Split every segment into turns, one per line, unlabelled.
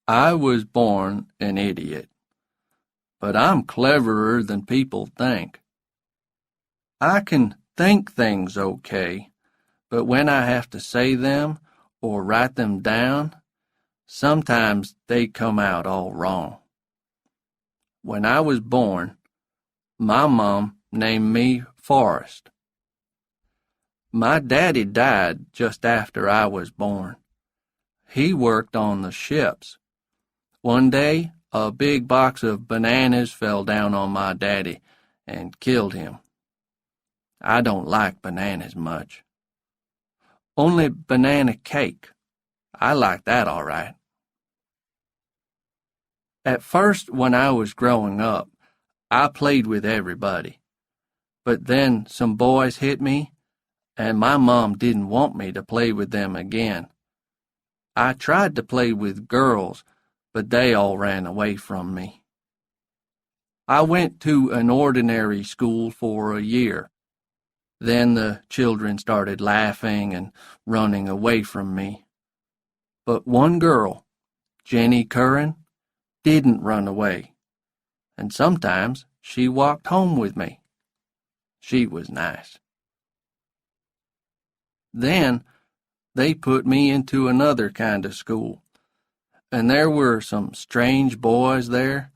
I was born an idiot, but I'm cleverer than people think. I can think things okay, but when I have to say them or write them down, sometimes they come out all wrong. When I was born, my mom named me Forrest. My daddy died just after I was born. He worked on the ships. One day, a big box of bananas fell down on my daddy and killed him. I don't like bananas much. Only banana cake. I like that all right. At first, when I was growing up, I played with everybody. But then some boys hit me, and my mom didn't want me to play with them again. I tried to play with girls, but they all ran away from me. I went to an ordinary school for a year. Then the children started laughing and running away from me. But one girl, Jenny Curran, didn't run away, and sometimes she walked home with me. She was nice. Then they put me into another kind of school, and there were some strange boys there.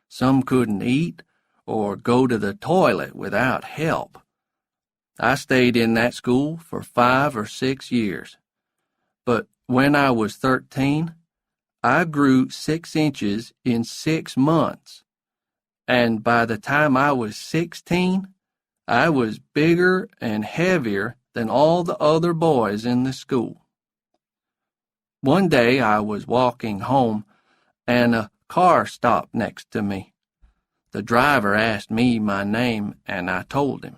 Some couldn't eat or go to the toilet without help. I stayed in that school for 5 or 6 years. But when I was 13, I grew 6 inches in 6 months. And by the time I was 16, I was bigger and heavier than all the other boys in the school. One day I was walking home, and a car stopped next to me. The driver asked me my name, and I told him.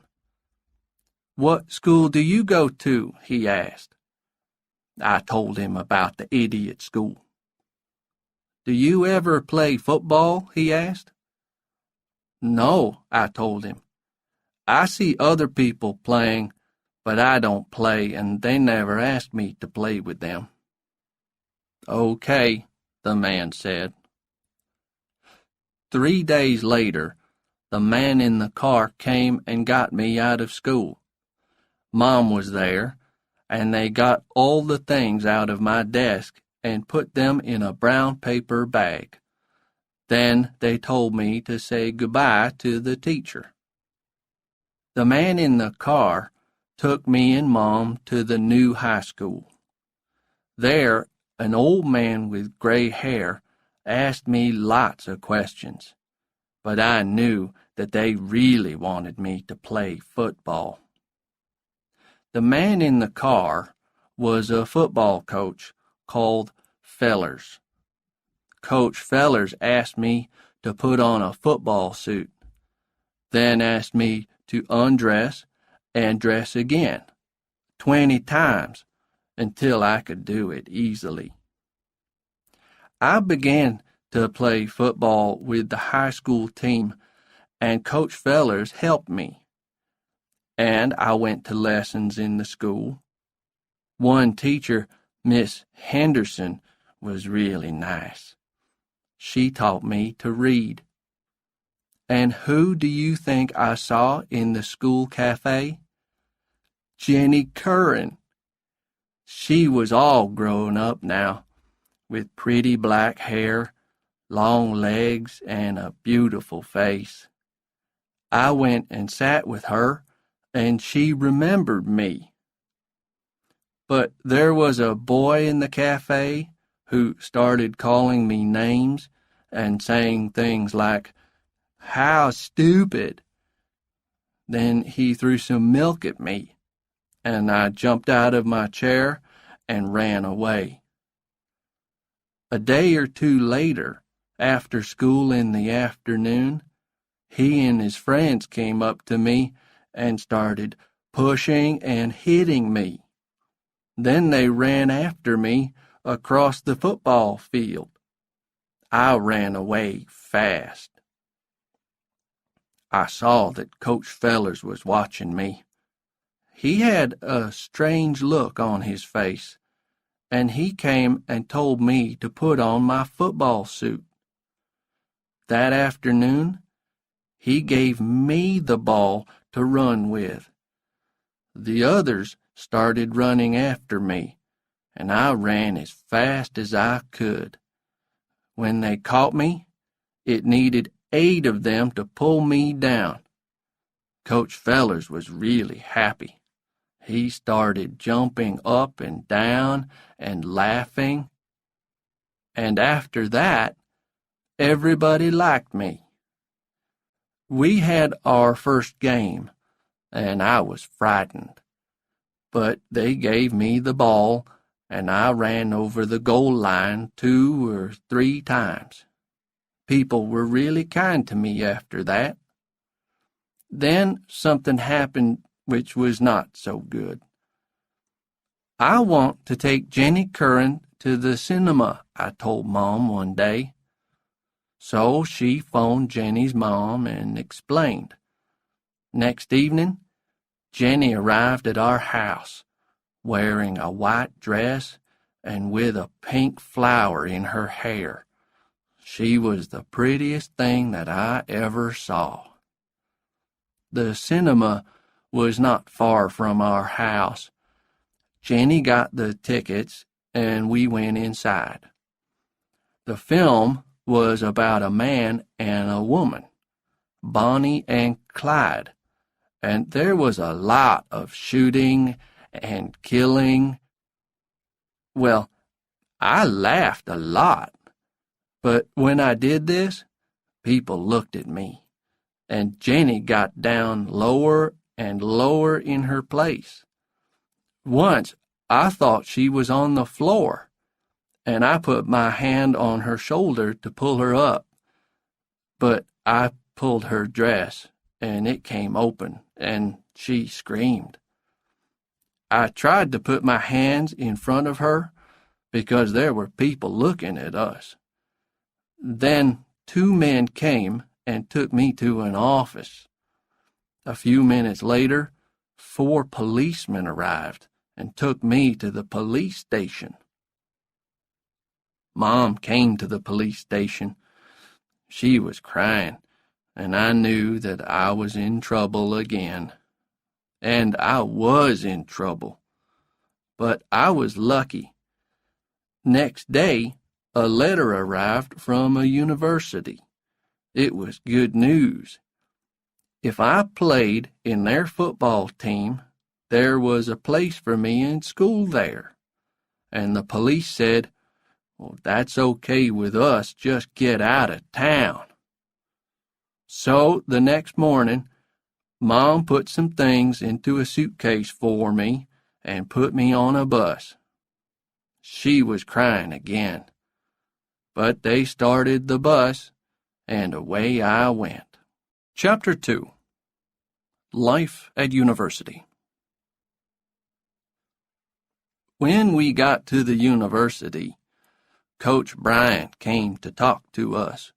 "What school do you go to?" he asked. I told him about the idiot school. "Do you ever play football?" he asked. "No," I told him. "I see other people playing, but I don't play, and they never asked me to play with them." "Okay," the man said. 3 days later, the man in the car came and got me out of school. Mom was there, and they got all the things out of my desk and put them in a brown paper bag. Then they told me to say goodbye to the teacher. The man in the car took me and Mom to the new high school. There, an old man with gray hair asked me lots of questions, but I knew that they really wanted me to play football. The man in the car was a football coach called Fellers. Coach Fellers asked me to put on a football suit, then asked me to undress and dress again, 20 times, until I could do it easily. I began to play football with the high school team, and Coach Fellers helped me. And I went to lessons in the school. One teacher, Miss Henderson, was really nice. She taught me to read. And who do you think I saw in the school cafe? Jenny Curran. She was all grown up now, with pretty black hair, long legs, and a beautiful face. I went and sat with her, and she remembered me. But there was a boy in the cafe who started calling me names and saying things like, "How stupid." Then he threw some milk at me, and I jumped out of my chair and ran away. A day or two later, after school in the afternoon, he and his friends came up to me and started pushing and hitting me. Then they ran after me across the football field. I ran away fast. I saw that Coach Fellers was watching me. He had a strange look on his face, and he came and told me to put on my football suit. That afternoon, he gave me the ball to run with. The others started running after me, and I ran as fast as I could. When they caught me, it needed 8 of them to pull me down. Coach Fellers was really happy. He started jumping up and down and laughing. And after that, everybody liked me. We had our first game, and I was frightened. But they gave me the ball, and I ran over the goal line 2 or 3 times. People were really kind to me after that. Then something happened which was not so good. I want to take Jenny Curran to the cinema, I told Mom one day. So she phoned Jenny's mom and explained. Next evening, Jenny arrived at our house, wearing a white dress and with a pink flower in her hair. She was the prettiest thing that I ever saw. The cinema was not far from our house. Jenny got the tickets, and we went inside. The film was about a man and a woman, Bonnie and Clyde, and there was a lot of shooting and killing. Well, I laughed a lot, but when I did this, people looked at me, and Jenny got down lower and lower in her place. Once, I thought she was on the floor, and I put my hand on her shoulder to pull her up. But I pulled her dress, and it came open, and she screamed. I tried to put my hands in front of her because there were people looking at us. Then 2 men came and took me to an office. A few minutes later, 4 policemen arrived and took me to the police station. Mom came to the police station. She was crying, and I knew that I was in trouble again. And I was in trouble. But I was lucky. Next day, a letter arrived from a university. It was good news. If I played in their football team, there was a place for me in school there. And the police said, "Well, that's okay with us, just get out of town." So the next morning, Mom put some things into a suitcase for me and put me on a bus. She was crying again. But they started the bus, and away I went. Chapter 2. Life at University. When we got to the university, Coach Bryant came to talk to us.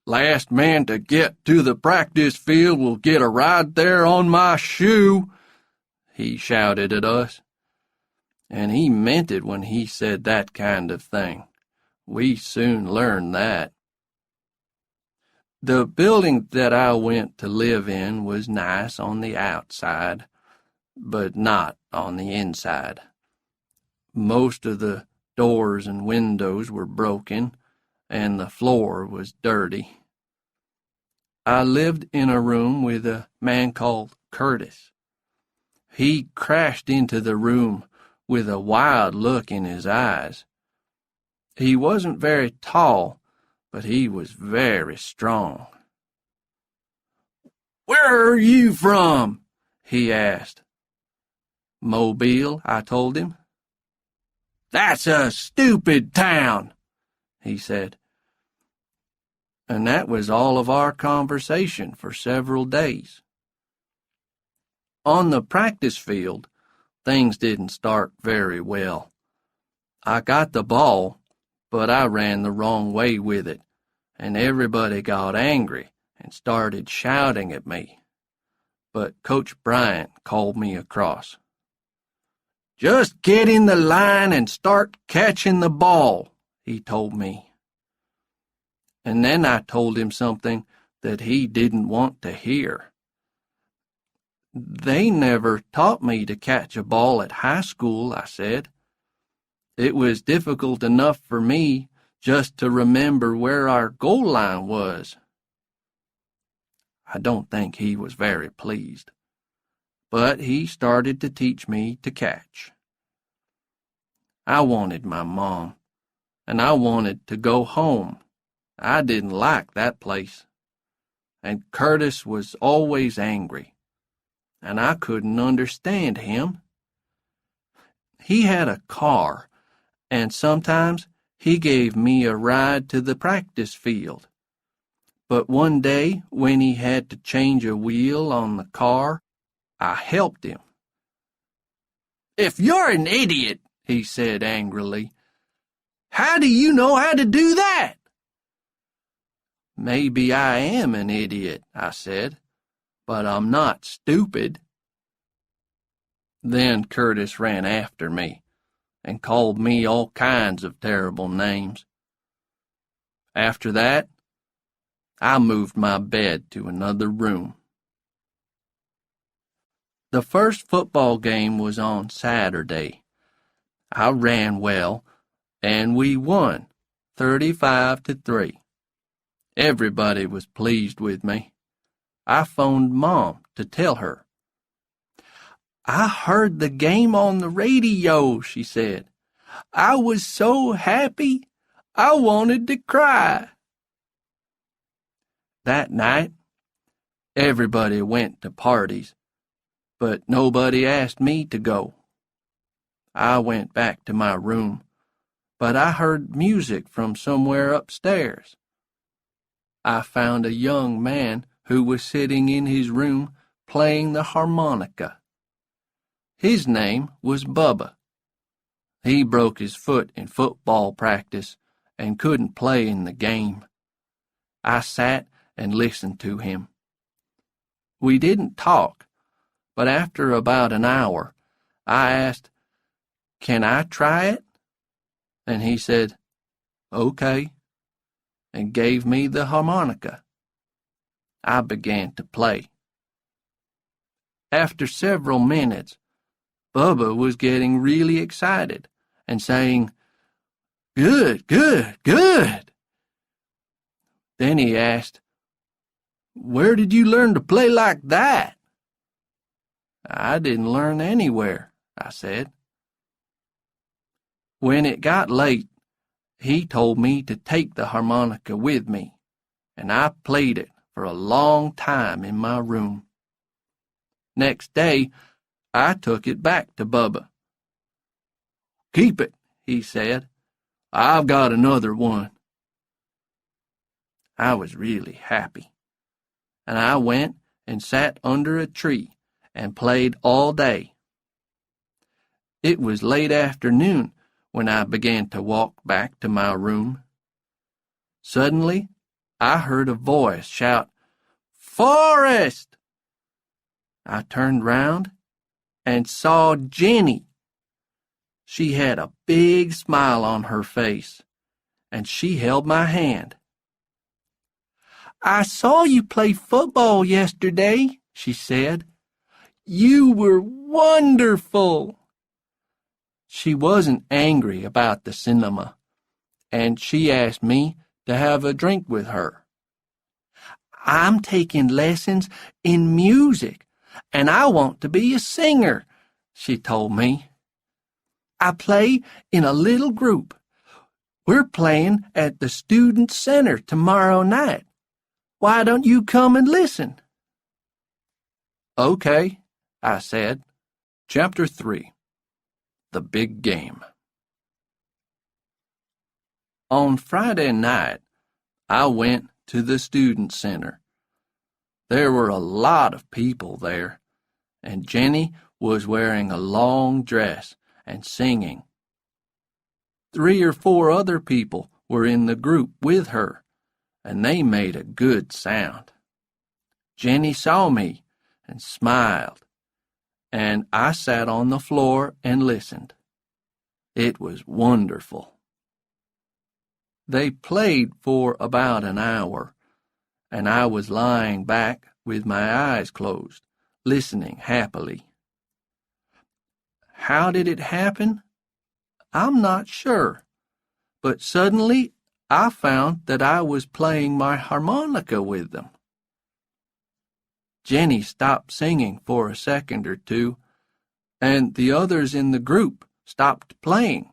"Last man to get to the practice field will get a ride there on my shoe," he shouted at us. And he meant it when he said that kind of thing. We soon learned that. The building that I went to live in was nice on the outside, but not on the inside. Most of the doors and windows were broken, and the floor was dirty. I lived in a room with a man called Curtis. He crashed into the room with a wild look in his eyes. He wasn't very tall, but he was very strong. "Where are you from?" he asked. "Mobile," I told him. "That's a stupid town," he said. And that was all of our conversation for several days. On the practice field, things didn't start very well. I got the ball, but I ran the wrong way with it, and everybody got angry and started shouting at me. But Coach Bryant called me across. "Just get in the line and start catching the ball," he told me. And then I told him something that he didn't want to hear. "They never taught me to catch a ball at high school," I said. "It was difficult enough for me just to remember where our goal line was." I don't think he was very pleased, but he started to teach me to catch. I wanted my mom, and I wanted to go home. I didn't like that place. And Curtis was always angry, and I couldn't understand him. He had a car, and sometimes he gave me a ride to the practice field. But one day, when he had to change a wheel on the car, I helped him. "If you're an idiot," he said angrily, "how do you know how to do that?" "Maybe I am an idiot," I said, "but I'm not stupid." Then Curtis ran after me and called me all kinds of terrible names. After that, I moved my bed to another room. The first football game was on Saturday. I ran well, and we won 35-3. Everybody was pleased with me. I phoned Mom to tell her. "I heard the game on the radio," she said. "I was so happy, I wanted to cry." That night, everybody went to parties, but nobody asked me to go. I went back to my room, but I heard music from somewhere upstairs. I found a young man who was sitting in his room playing the harmonica. His name was Bubba. He broke his foot in football practice and couldn't play in the game. I sat and listened to him. We didn't talk, but after about an hour, I asked, "Can I try it?" And he said, "Okay," and gave me the harmonica. I began to play. After several minutes, Bubba was getting really excited and saying, "Good, good, good." Then he asked, "Where did you learn to play like that?" "I didn't learn anywhere," I said. When it got late, he told me to take the harmonica with me, and I played it for a long time in my room. Next day, I took it back to Bubba. "Keep it," he said. "I've got another one." I was really happy, and I went and sat under a tree and played all day. It was late afternoon when I began to walk back to my room. Suddenly, I heard a voice shout, "Forrest!" I turned round and saw Jenny. She had a big smile on her face, and she held my hand. "I saw you play football yesterday," she said. "You were wonderful." She wasn't angry about the cinema, and she asked me to have a drink with her. "I'm taking lessons in music, and I want to be a singer," she told me. "I play in a little group. We're playing at the Student Center tomorrow night. Why don't you come and listen?" "Okay," I said. Chapter 3. The Big Game. On Friday night, I went to the Student Center. There were a lot of people there, and Jenny was wearing a long dress and singing. 3 or 4 other people were in the group with her, and they made a good sound. Jenny saw me and smiled, and I sat on the floor and listened. It was wonderful. They played for about an hour, and I was lying back with my eyes closed, listening happily. How did it happen? I'm not sure, but suddenly I found that I was playing my harmonica with them. Jenny stopped singing for a second or two, and the others in the group stopped playing.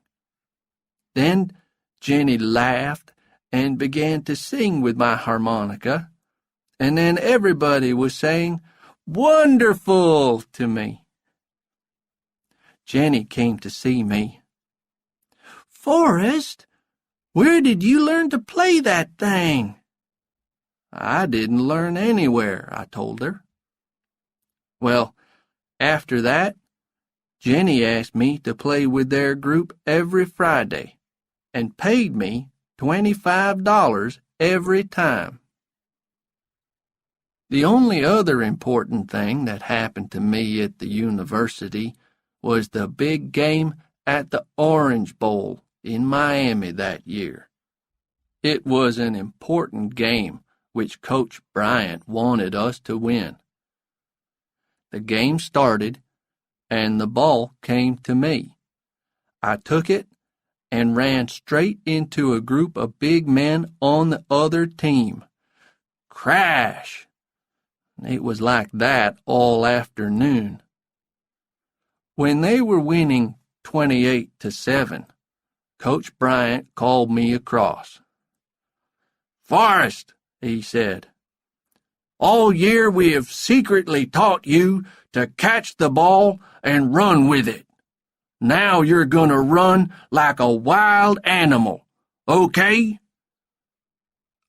Then Jenny laughed and began to sing with my harmonica, and then everybody was saying, "Wonderful!" to me. Jenny came to see me. "Forrest, where did you learn to play that thing?" "I didn't learn anywhere," I told her. Well, after that, Jenny asked me to play with their group every Friday and paid me $25 every time. The only other important thing that happened to me at the university was the big game at the Orange Bowl in Miami that year. It was an important game which Coach Bryant wanted us to win. The game started, and the ball came to me. I took it and ran straight into a group of big men on the other team. Crash! It was like that all afternoon. When they were winning 28-7, Coach Bryant called me across. "Forrest," he said, "all year we have secretly taught you to catch the ball and run with it. Now you're going to run like a wild animal, okay?"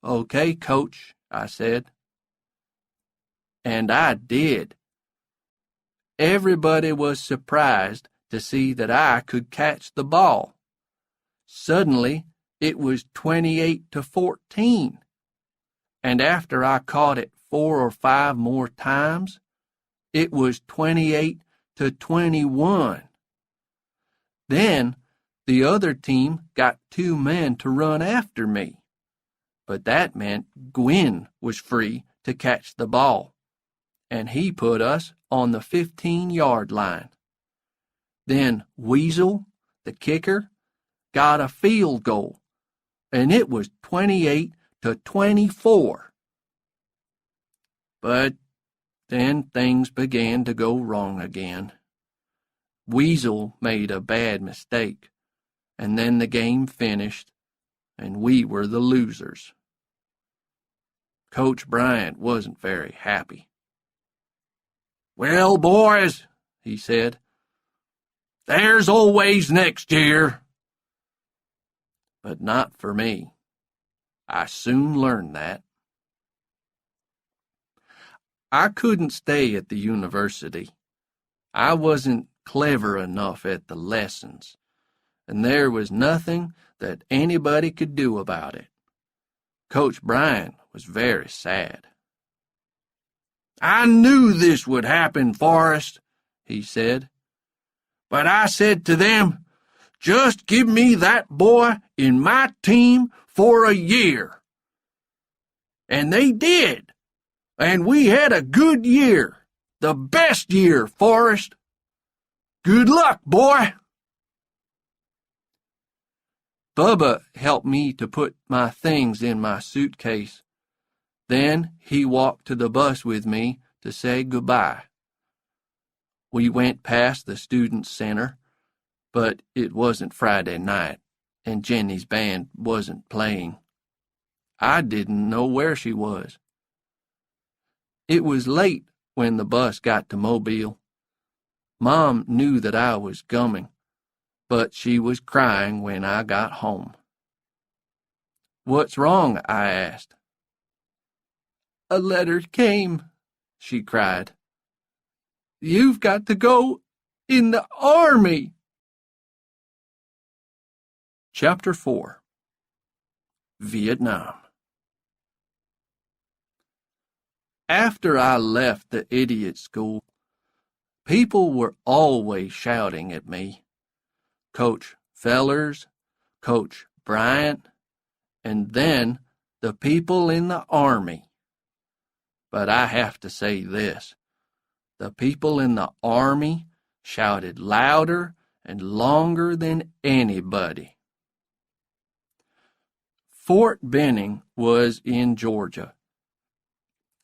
"Okay, Coach," I said. And I did. Everybody was surprised to see that I could catch the ball. Suddenly, it was 28-14. And after I caught it 4 or 5 more times, it was 28-21. Then the other team got 2 men to run after me. But that meant Gwyn was free to catch the ball, and he put us on the 15-yard line. Then Weasel, the kicker, got a field goal, and it was 28-24. But then things began to go wrong again. Weasel made a bad mistake, and then the game finished, and we were the losers. Coach Bryant wasn't very happy. "Well, boys," he said, "there's always next year." But not for me. I soon learned that. I couldn't stay at the university. I wasn't clever enough at the lessons, and there was nothing that anybody could do about it. Coach Bryant was very sad. "I knew this would happen, Forrest," he said. "But I said to them, just give me that boy in my team for a year. And they did. And we had a good year. The best year, Forrest. Good luck, boy." Bubba helped me to put my things in my suitcase. Then he walked to the bus with me to say goodbye. We went past the Student Center, but it wasn't Friday night, and Jenny's band wasn't playing. I didn't know where she was. It was late when the bus got to Mobile. Mom knew that I was coming, but she was crying when I got home. "What's wrong?" I asked. "A letter came," she cried. "You've got to go in the Army." Chapter 4. Vietnam. After I left the idiot school, People were always shouting at me. Coach Fellers, Coach Bryant, and then the people in the Army. But I have to say this. The people in the Army shouted louder and longer than anybody. Fort Benning was in Georgia.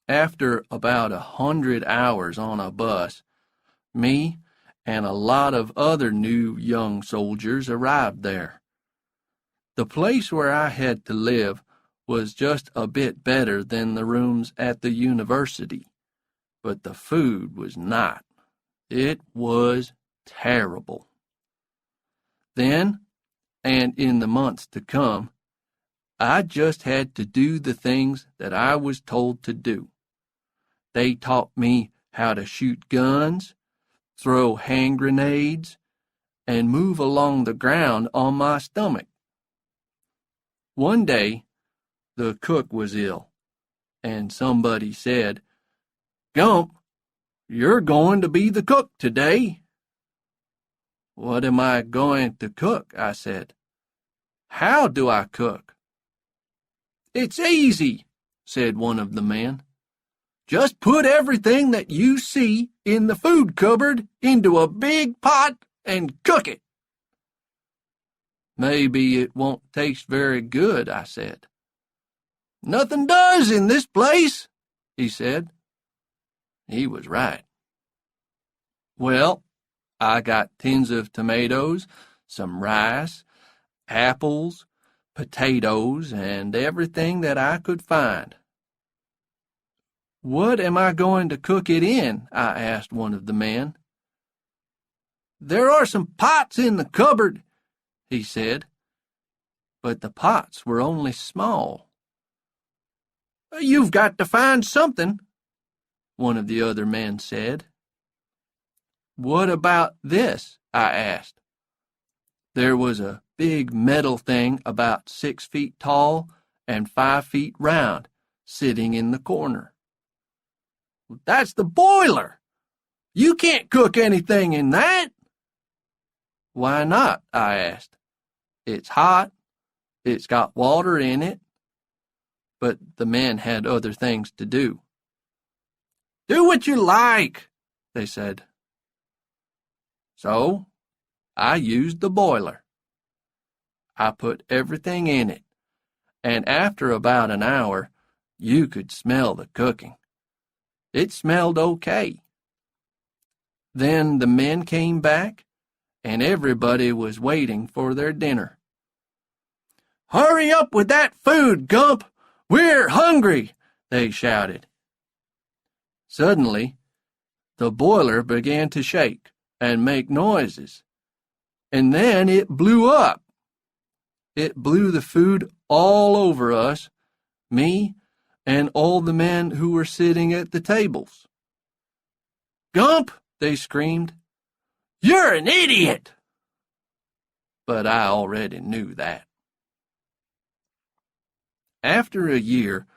After about 100 hours on a bus, me and a lot of other new young soldiers arrived there. The place where I had to live was just a bit better than the rooms at the university, but the food was not. It was terrible. Then, and in the months to come, I just had to do the things that I was told to do. They taught me how to shoot guns, throw hand grenades, and move along the ground on my stomach. One day, the cook was ill, and somebody said, "Gump, you're going to be the cook today." "What am I going to cook?" I said. "How do I cook?" "It's easy," said one of the men. "Just put everything that you see in the food cupboard into a big pot and cook it." "Maybe it won't taste very good," I said. "Nothing does in this place," he said. He was right. Well, I got tins of tomatoes, some rice, apples, potatoes, and everything that I could find. "What am I going to cook it in?" I asked one of the men. "There are some pots in the cupboard," he said. But the pots were only small. "You've got to find something," one of the other men said. "What about this?" I asked. There was a big metal thing about 6 feet tall and 5 feet round, sitting in the corner. "That's the boiler. You can't cook anything in that." "Why not?" I asked. "It's hot. It's got water in it." But the men had other things to do. "Do what you like," they said. So I used the boiler. I put everything in it, and after about an hour, you could smell the cooking. It smelled okay. Then the men came back, and everybody was waiting for their dinner. "Hurry up with that food, Gump! We're hungry!" they shouted. Suddenly, the boiler began to shake and make noises, and then it blew up. It blew the food all over us, me, and all the men who were sitting at the tables. "Gump!" they screamed. "You're an idiot!" But I already knew that. After a year,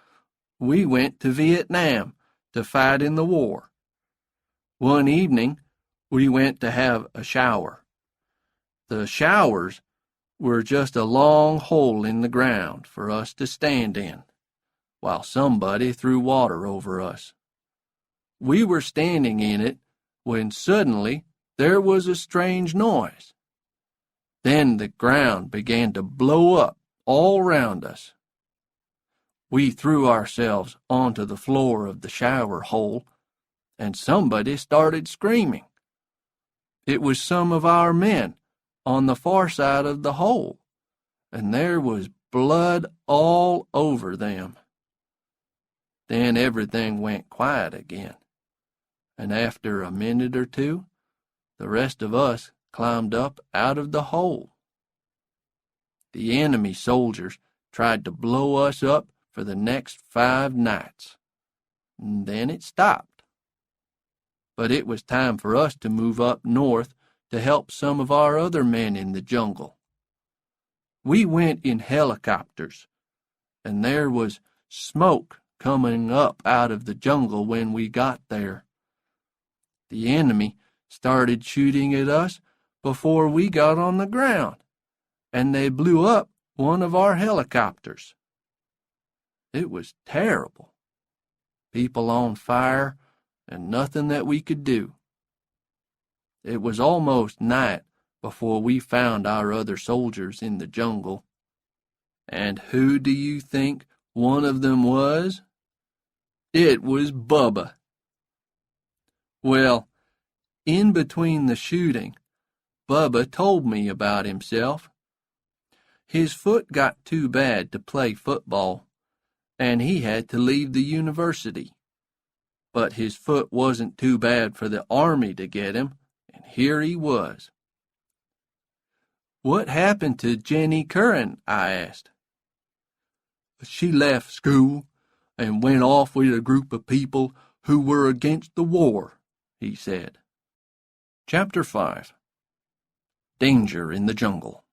we went to Vietnam to fight in the war. One evening, we went to have a shower. The showers were just a long hole in the ground for us to stand in, while somebody threw water over us. We were standing in it when suddenly there was a strange noise. Then the ground began to blow up all round us. We threw ourselves onto the floor of the shower hole, and somebody started screaming. It was some of our men on the far side of the hole, and there was blood all over them. Then everything went quiet again, and after a minute or two, the rest of us climbed up out of the hole. The enemy soldiers tried to blow us up for the next 5 nights. And then it stopped. But it was time for us to move up north to help some of our other men in the jungle. We went in helicopters, and there was smoke coming up out of the jungle when we got there. The enemy started shooting at us before we got on the ground, and they blew up one of our helicopters. It was terrible. People on fire, and nothing that we could do. It was almost night before we found our other soldiers in the jungle. And who do you think one of them was? It was Bubba. Well, in between the shooting, Bubba told me about himself. His foot got too bad to play football, and he had to leave the university. But his foot wasn't too bad for the army to get him, and here he was. "What happened to Jenny Curran?" I asked. "She left school and went off with a group of people who were against the war," he said. Chapter 5. Danger in the Jungle.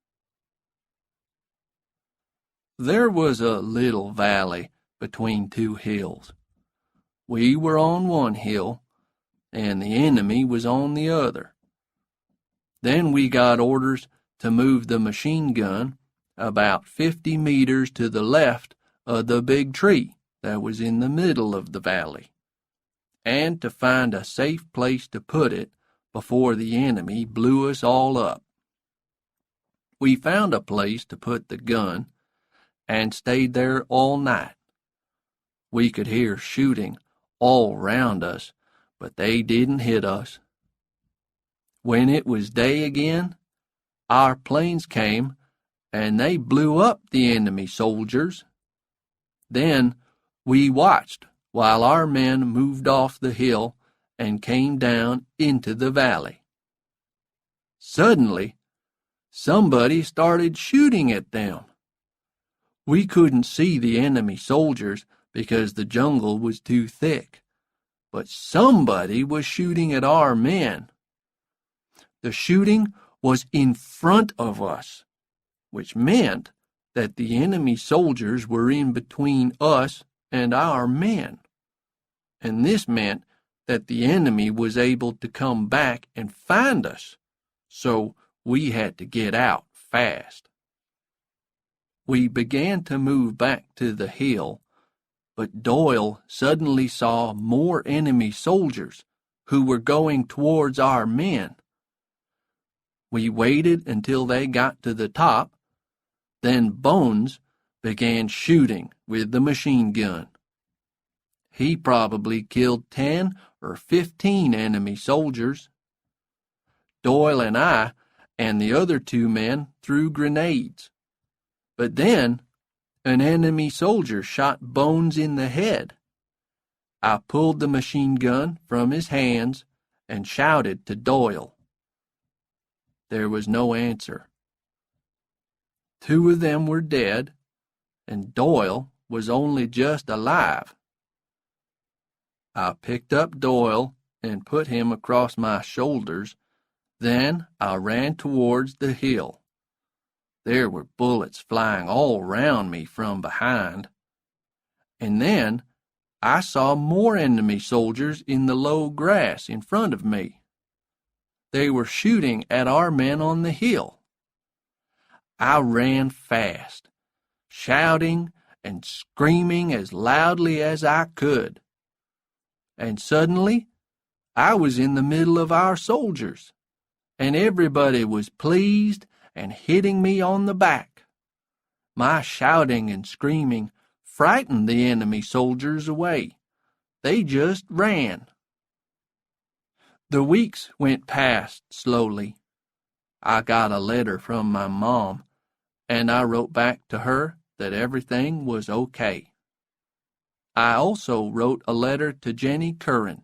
There was a little valley between two hills. We were on one hill, and the enemy was on the other. Then we got orders to move the machine gun about 50 meters to the left of the big tree that was in the middle of the valley, and to find a safe place to put it before the enemy blew us all up. We found a place to put the gun and stayed there all night. We could hear shooting all round us, but they didn't hit us. When it was day again, our planes came and they blew up the enemy soldiers. Then we watched while our men moved off the hill and came down into the valley. Suddenly, somebody started shooting at them. We couldn't see the enemy soldiers because the jungle was too thick, but somebody was shooting at our men. The shooting was in front of us, which meant that the enemy soldiers were in between us and our men. And this meant that the enemy was able to come back and find us, so we had to get out fast. We began to move back to the hill, but Doyle suddenly saw more enemy soldiers who were going towards our men. We waited until they got to the top, then Bones began shooting with the machine gun. He probably killed 10 or 15 enemy soldiers. Doyle and I and the other two men threw grenades. But then an enemy soldier shot Bones in the head. I pulled the machine gun from his hands and shouted to Doyle. There was no answer. 2 of them were dead, and Doyle was only just alive. I picked up Doyle and put him across my shoulders. Then I ran towards the hill. There were bullets flying all round me from behind. And then I saw more enemy soldiers in the low grass in front of me. They were shooting at our men on the hill. I ran fast, shouting and screaming as loudly as I could. And suddenly, I was in the middle of our soldiers, and everybody was pleased and hitting me on the back. My shouting and screaming frightened the enemy soldiers away. They just ran. The weeks went past slowly. I got a letter from my mom, and I wrote back to her that everything was okay. I also wrote a letter to Jenny Curran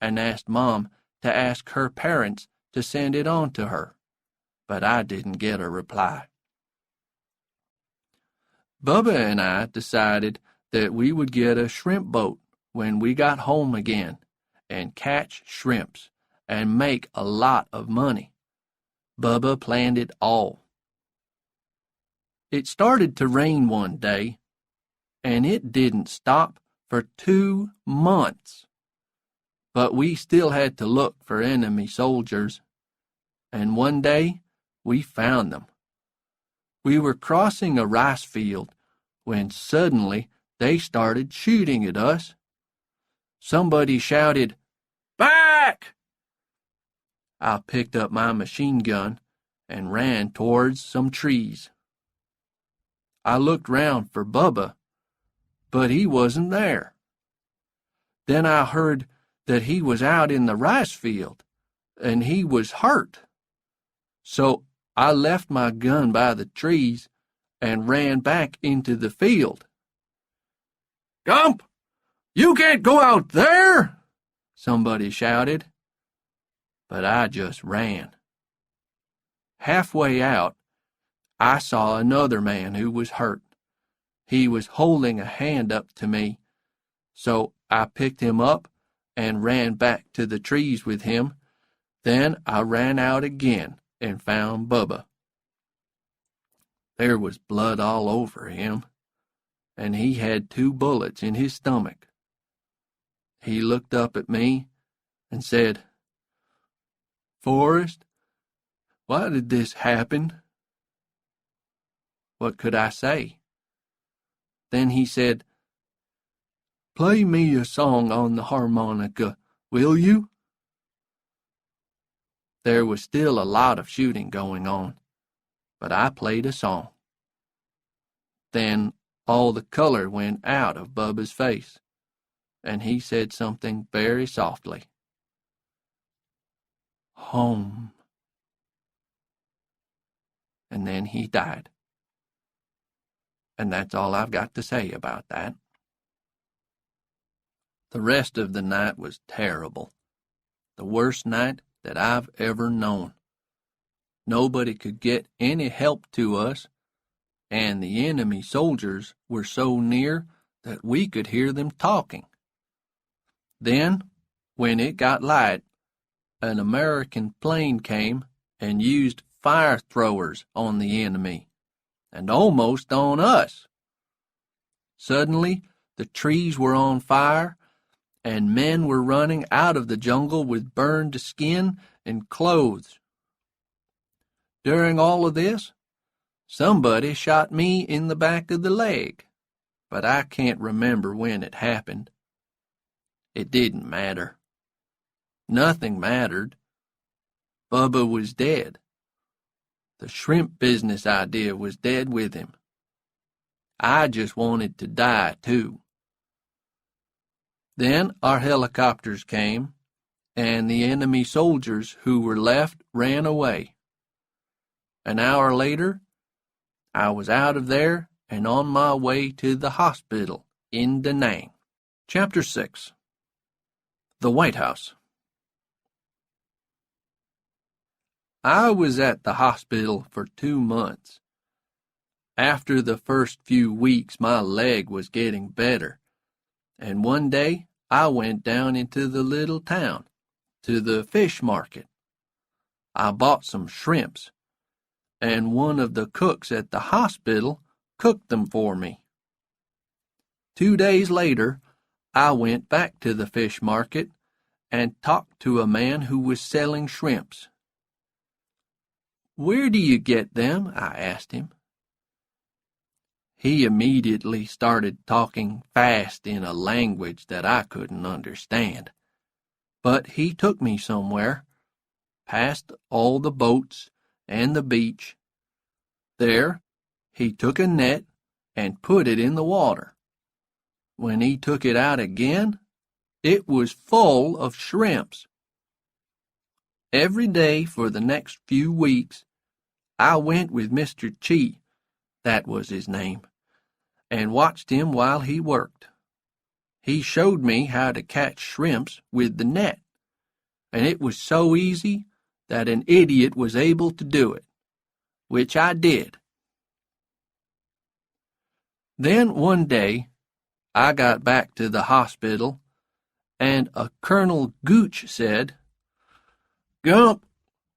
and asked Mom to ask her parents to send it on to her, but I didn't get a reply. Bubba and I decided that we would get a shrimp boat when we got home again and catch shrimps and make a lot of money. Bubba planned it all. It started to rain one day, and it didn't stop for 2 months. but we still had to look for enemy soldiers. And one day, we found them. We were crossing a rice field when suddenly they started shooting at us. Somebody shouted, "Back!" I picked up my machine gun and ran towards some trees. I looked round for Bubba, but he wasn't there. Then I heard that he was out in the rice field, and he was hurt. So I left my gun by the trees and ran back into the field. "Gump, you can't go out there!" somebody shouted. But I just ran. Halfway out, I saw another man who was hurt. He was holding a hand up to me, so I picked him up and ran back to the trees with him. Then I ran out again and found Bubba. There was blood all over him, and he had 2 bullets in his stomach. He looked up at me and said, "Forrest, why did this happen?" What could I say? Then he said, "Play me a song on the harmonica, will you?" There was still a lot of shooting going on, but I played a song. Then all the color went out of Bubba's face, and he said something very softly. "Home." And then he died. And that's all I've got to say about that. The rest of the night was terrible. The worst night that I've ever known. Nobody could get any help to us, and the enemy soldiers were so near that we could hear them talking. Then, when it got light, an American plane came and used fire throwers on the enemy, and almost on us. Suddenly, the trees were on fire, and men were running out of the jungle with burned skin and clothes. During all of this, somebody shot me in the back of the leg, but I can't remember when it happened. It didn't matter. Nothing mattered. Bubba was dead. The shrimp business idea was dead with him. I just wanted to die, too. Then our helicopters came, and the enemy soldiers who were left ran away. An hour later, I was out of there and on my way to the hospital in Da Nang. Chapter 6. The White House. I was at the hospital for 2 months. After the first few weeks, my leg was getting better, and one day I went down into the little town, to the fish market. I bought some shrimps, and one of the cooks at the hospital cooked them for me. 2 days later, I went back to the fish market and talked to a man who was selling shrimps. "Where do you get them?" I asked him. He immediately started talking fast in a language that I couldn't understand. But he took me somewhere, past all the boats and the beach. There, he took a net and put it in the water. When he took it out again, it was full of shrimps. Every day for the next few weeks, I went with Mr. Chi, that was his name, and watched him while he worked. He showed me how to catch shrimps with the net, and it was so easy that an idiot was able to do it, which I did. Then one day, I got back to the hospital, and a Colonel Gooch said, "Gump,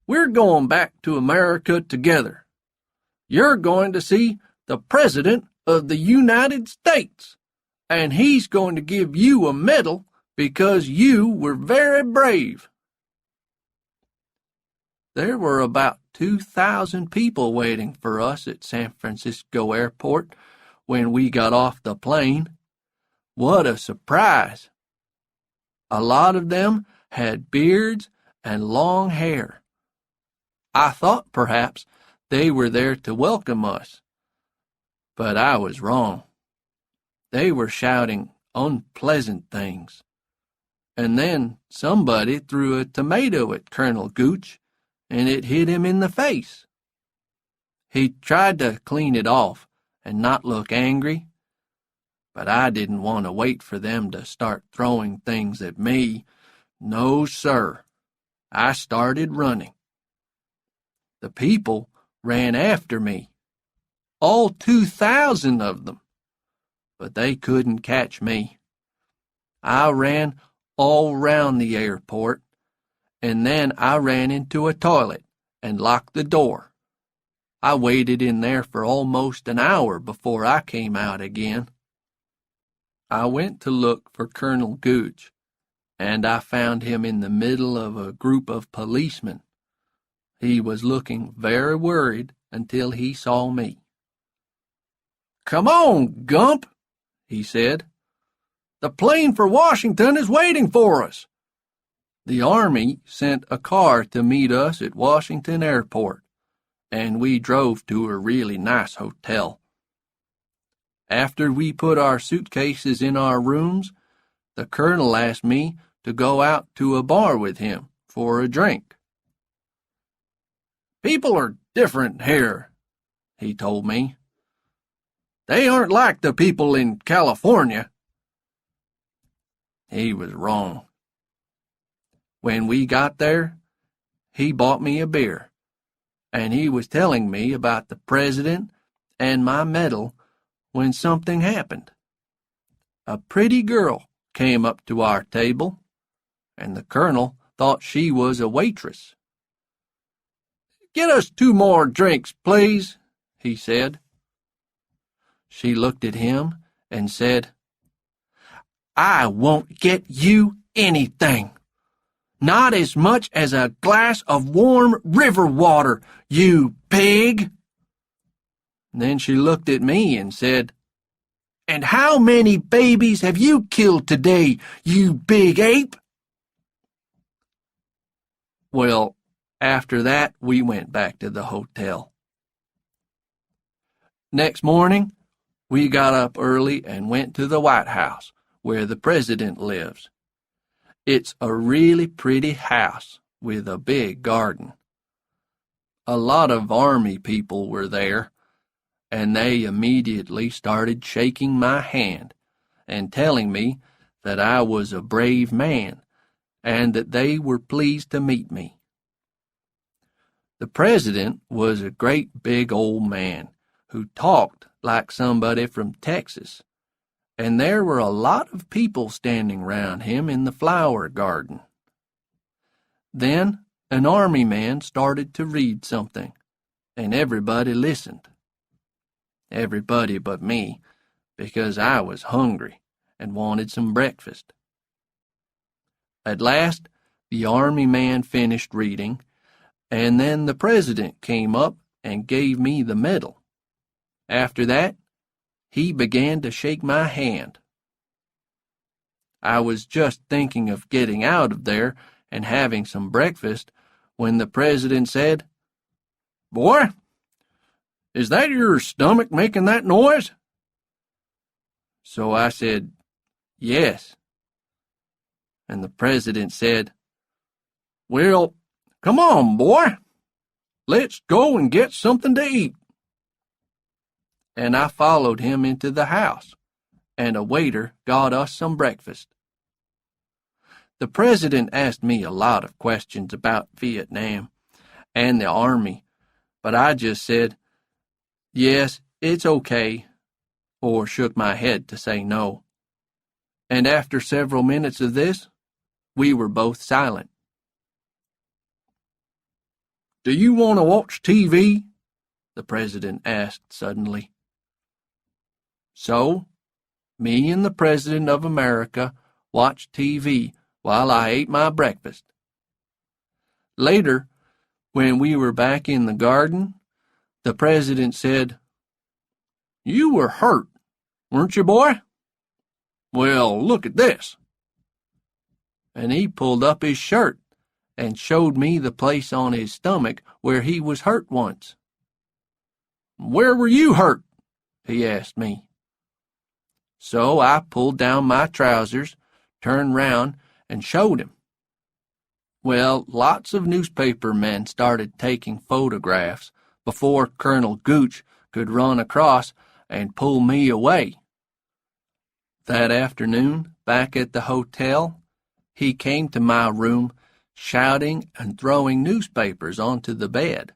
we're going back to America together. You're going to see the President of the United States, and he's going to give you a medal because you were very brave." There were about 2,000 people waiting for us at San Francisco Airport when we got off the plane. What a surprise! A lot of them had beards and long hair. I thought perhaps they were there to welcome us, but I was wrong. They were shouting unpleasant things. And then somebody threw a tomato at Colonel Gooch, and it hit him in the face. He tried to clean it off and not look angry, but I didn't want to wait for them to start throwing things at me. No, sir. I started running. The people ran after me, all 2,000 of them, but they couldn't catch me. I ran all round the airport, and then I ran into a toilet and locked the door. I waited in there for almost an hour before I came out again. I went to look for Colonel Gooch, and I found him in the middle of a group of policemen. He was looking very worried until he saw me. "Come on, Gump," he said. "The plane for Washington is waiting for us." The Army sent a car to meet us at Washington Airport, and we drove to a really nice hotel. After we put our suitcases in our rooms, the colonel asked me to go out to a bar with him for a drink. "People are different here," he told me. "They aren't like the people in California." He was wrong. When we got there, he bought me a beer, and he was telling me about the president and my medal when something happened. A pretty girl came up to our table, and the colonel thought she was a waitress. "Get us 2 more drinks, please," he said. She looked at him and said, "I won't get you anything. Not as much as a glass of warm river water, you pig." Then she looked at me and said, "And how many babies have you killed today, you big ape?" Well, after that, we went back to the hotel. Next morning, we got up early and went to the White House, where the president lives. It's a really pretty house with a big garden. A lot of Army people were there, and they immediately started shaking my hand and telling me that I was a brave man and that they were pleased to meet me. The president was a great big old man who talked like somebody from Texas, and there were a lot of people standing round him in the flower garden. Then an Army man started to read something, and everybody listened. Everybody but me, because I was hungry and wanted some breakfast. At last, the Army man finished reading, and then the president came up and gave me the medal. After that, he began to shake my hand. I was just thinking of getting out of there and having some breakfast when the president said, "Boy, is that your stomach making that noise?" So I said, "Yes." And the president said, "Well, come on, boy. Let's go and get something to eat." And I followed him into the house, and a waiter got us some breakfast. The president asked me a lot of questions about Vietnam and the Army, but I just said, "Yes, it's okay," or shook my head to say no. And after several minutes of this, we were both silent. "Do you want to watch TV?" the president asked suddenly. So, me and the President of America watched TV while I ate my breakfast. Later, when we were back in the garden, the president said, "You were hurt, weren't you, boy? Well, look at this." And he pulled up his shirt and showed me the place on his stomach where he was hurt once. "Where were you hurt?" he asked me. So I pulled down my trousers, turned round, and showed him. Well, lots of newspaper men started taking photographs before Colonel Gooch could run across and pull me away. That afternoon, back at the hotel, he came to my room shouting and throwing newspapers onto the bed.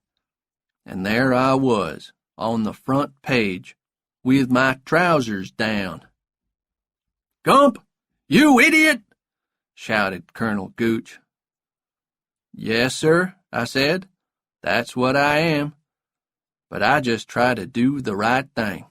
And there I was, on the front page, with my trousers down. "Gump, you idiot!" shouted Colonel Gooch. "Yes, sir," I said. "That's what I am. But I just try to do the right thing."